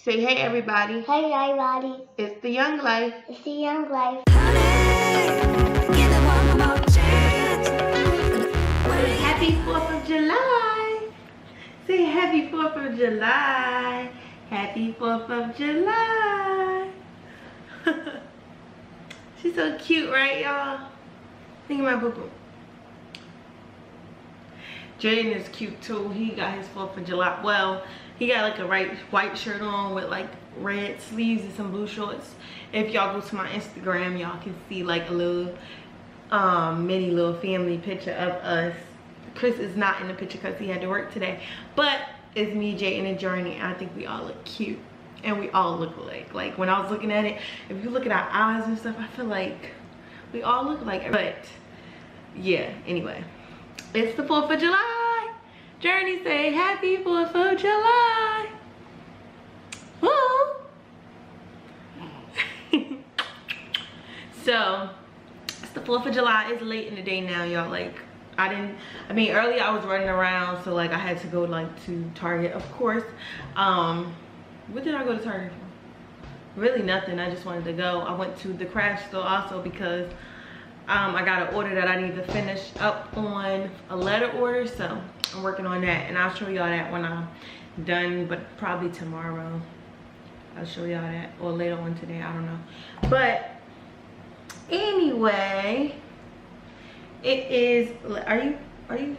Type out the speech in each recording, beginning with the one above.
Say hey everybody. Hey everybody. It's the Young Life. It's the Young Life. Happy 4th of July. Say happy 4th of July. Happy 4th of July. She's so cute, right y'all? Think of my boo-boo. Jaden is cute too. He got his 4th of July. Well, he got like a white shirt on with like red sleeves and some blue shorts. If y'all go to my Instagram, y'all can see like a little mini little family picture of us. Chris is not in the picture because he had to work today, but it's me, Jaden, and Journey. I think we all look cute and we all look alike. Like when I was looking at it, if you look at our eyes and stuff, I feel like we all look alike. But yeah, anyway, it's the 4th of July. Journey, say happy 4th of July. Woo! So it's the 4th of July. It's late in the day now, y'all. Like earlier I was running around, so like I had to go like to Target, of course. What did I go to Target for? Really nothing. I just wanted to go. I went to the craft store also because I got an order that I need to finish up on, a letter order, so I'm working on that, and I'll show y'all that when I'm done, but probably tomorrow I'll show y'all that, or later on today, I don't know. But anyway, it is, are you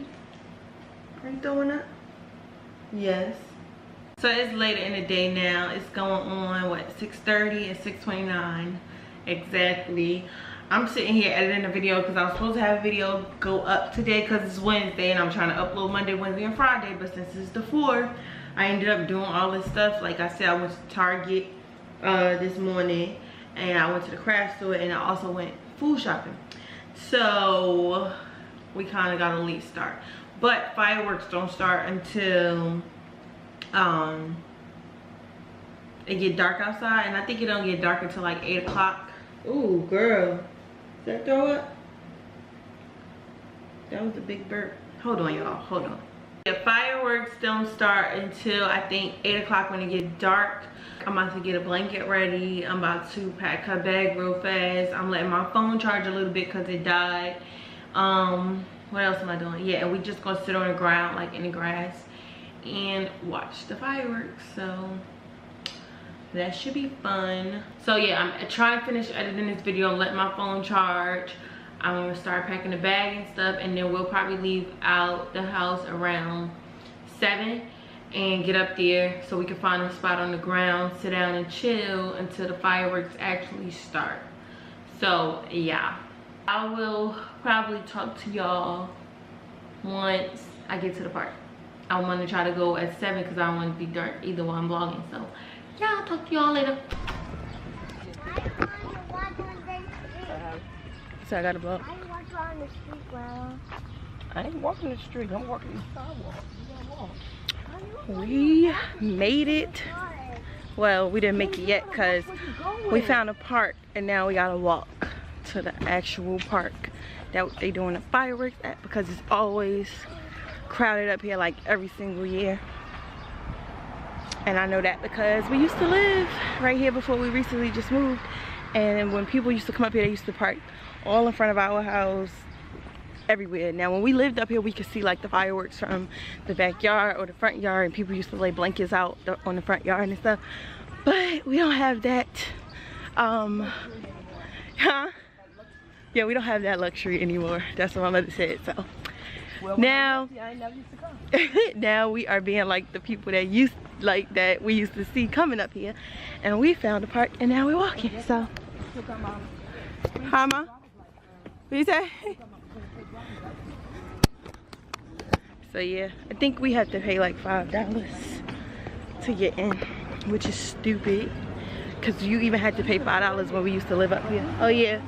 throwing up? Yes. So it's later in the day now. It's going on what, 6:30 and 6:29 exactly. I'm sitting here editing a video because I was supposed to have a video go up today because it's Wednesday and I'm trying to upload Monday, Wednesday, and Friday. But since it's the 4th, I ended up doing all this stuff. Like I said, I went to Target this morning, and I went to the craft store, and I also went food shopping. So we kind of got a late start. But fireworks don't start until it get dark outside, and I think it don't get dark until like 8 o'clock. Ooh, girl. Did that throw up? That was a big burp. Hold on, y'all. Hold on. The fireworks don't start until I think 8 o'clock when it gets dark. I'm about to get a blanket ready. I'm about to pack her bag real fast. I'm letting my phone charge a little bit because it died. What else am I doing? Yeah, and we just gonna sit on the ground, like in the grass, and watch the fireworks. So that should be fun. So yeah, I'm trying to finish editing this video and let my phone charge. I'm gonna start packing the bag and stuff, and then we'll probably leave out the house around 7 and get up there so we can find a spot on the ground, sit down and chill until the fireworks actually start. So yeah, I will probably talk to y'all once I get to the park. I want to try to go at 7 because I don't want to be dark either while I'm vlogging. So yeah, I'll talk to y'all later. So I got a vlog. I walk on the street, Grandma. I ain't walking the street. I'm walking the sidewalk. We made it. Well, we didn't make it yet because we found a park, and now we gotta walk to the actual park that they doing the fireworks at, because it's always crowded up here like every single year. And I know that because we used to live right here before we recently just moved, and when people used to come up here, they used to park all in front of our house, everywhere. Now when we lived up here, we could see like the fireworks from the backyard or the front yard, and people used to lay blankets out on the front yard and stuff. But we don't have that yeah, we don't have that luxury anymore. That's what my mother said. So well, now now we are being like the people that we used to see coming up here, and we found a park and now we're walking. So hi, Ma. What you say? So yeah, I think we have to pay like $5 to get in, which is stupid because you even had to pay $5 when we used to live up here. Oh yeah,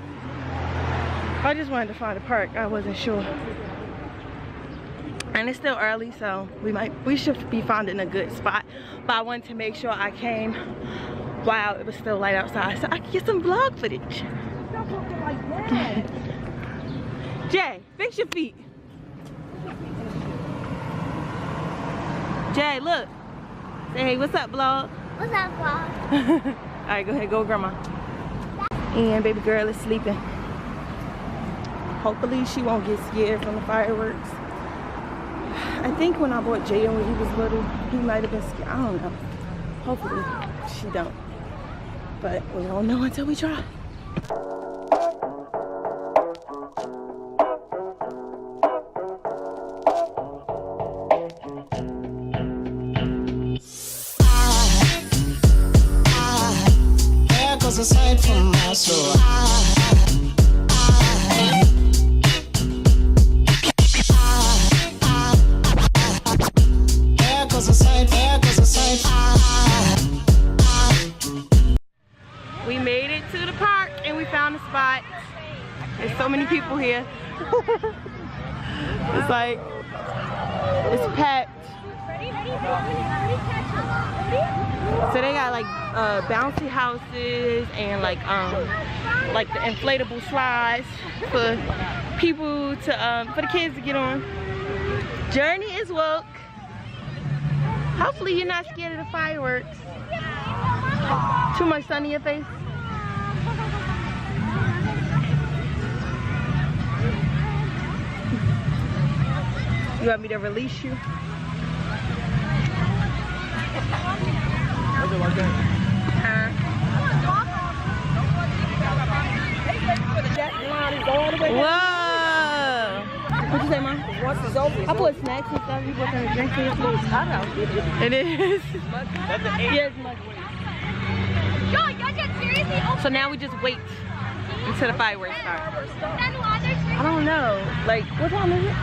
I just wanted to find a park. I wasn't sure, and it's still early, so we should be finding a good spot. But I wanted to make sure I came while it was still light outside, so I could get some vlog footage. Stop walking like that. Jay, fix your feet. Jay, look. Say, hey, what's up, vlog? What's up, Vlog? Alright, go ahead, go with grandma. And baby girl is sleeping. Hopefully she won't get scared from the fireworks. I think when I bought Jaden when he was little, he might have been scared. I don't know. Hopefully she don't. But we won't know until we try. Aside from my soul, we made it to the park and we found a spot. There's so many people here. It's like, it's packed. So they got like bouncy houses and like the inflatable slides for people to for the kids to get on. Journey is woke. Hopefully you're not scared of the fireworks. Too much sun in your face. You want me to release you? Whoa! What you say, Mom? I put snacks and stuff. You put some drinks in your food. It is. Yeah, it's much. So now we just wait until the fireworks start. I don't know. Like, what time is it?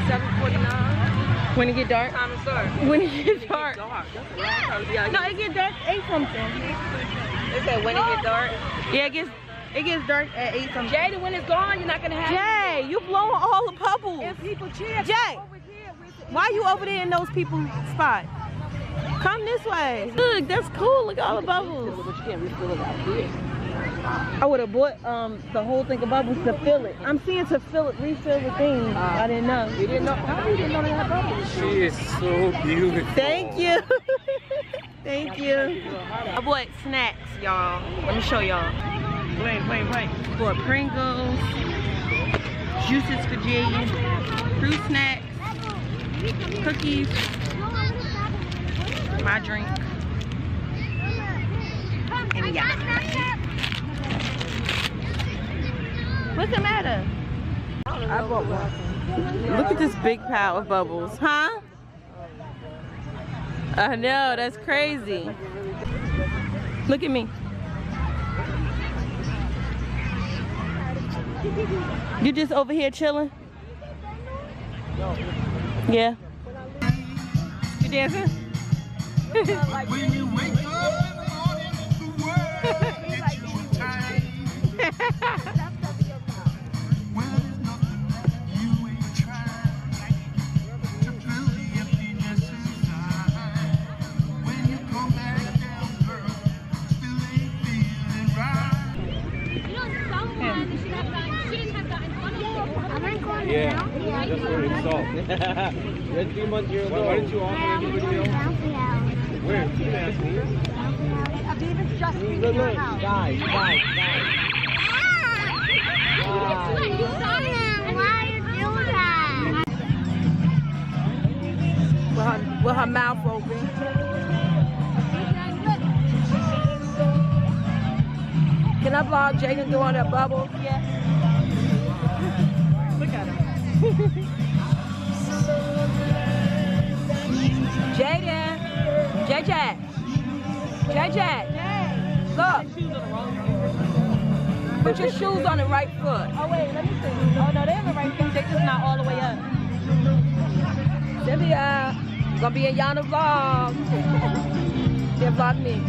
7:49. When it get dark? Time to start. When it get dark. No, it get dark 8 something. They said when it get dark. Yeah, it gets dark at 8 something. Jay, when it's gone, you're not gonna have. Jay, you blowing all the bubbles. If people cheer, Jay, why you over there in those people's spot? Come this way. Look, that's cool. Look at all the bubbles. But you can't refill it out here. I would have bought the whole thing of bubbles to fill it. I'm seeing to fill it, refill the thing. I didn't know. You didn't know? How you didn't know they had bubbles? She is so beautiful. Thank you. Thank you. I bought snacks, y'all. Let me show y'all. Wait. Bought Pringles, juices for Jay, fruit snacks, cookies, my drink, and yeah. What's the matter? I bought one. Look at this big pile of bubbles, huh? I know, that's crazy. Look at me. You just over here chilling? Yeah. You dancing? when you wake up in the morning, the world gets you tired. Well, there's nothing you ain't tried to fill the emptiness inside. When you come back down, girl, still ain't feeling right. You know, someone should have gotten, she didn't have gotten one of them. Am I going Yeah, now? that's what it's called. You're 3 months years old. Why didn't you offer anybody else? Where? You can ask me. Aviva's just Look, leaving her house. guys. Why you do that? With her mouth open. Can I vlog Jaden doing that bubble? Yeah. Look at him. Jaden. JJ. Look. Put your shoes on the right foot. Oh wait, let me see. Oh no, they're in the right feet. They're just not all the way up. Cynthia, gonna be in Yana vlog. Yeah, vlog me.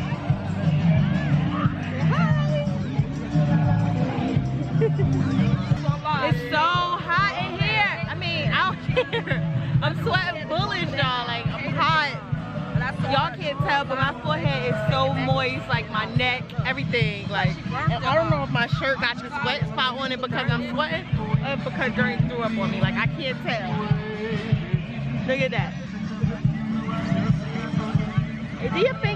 It's so hot in here. I mean, out here. I'm sweating bullish, y'all. Like, I'm hot. Y'all can't tell, but my forehead is so moist. Like, my neck, everything. Like, I don't know if my shirt got the sweat spot on it because I'm sweating or because Journey threw up on me. Like, I can't tell. Look at that. Do your thing.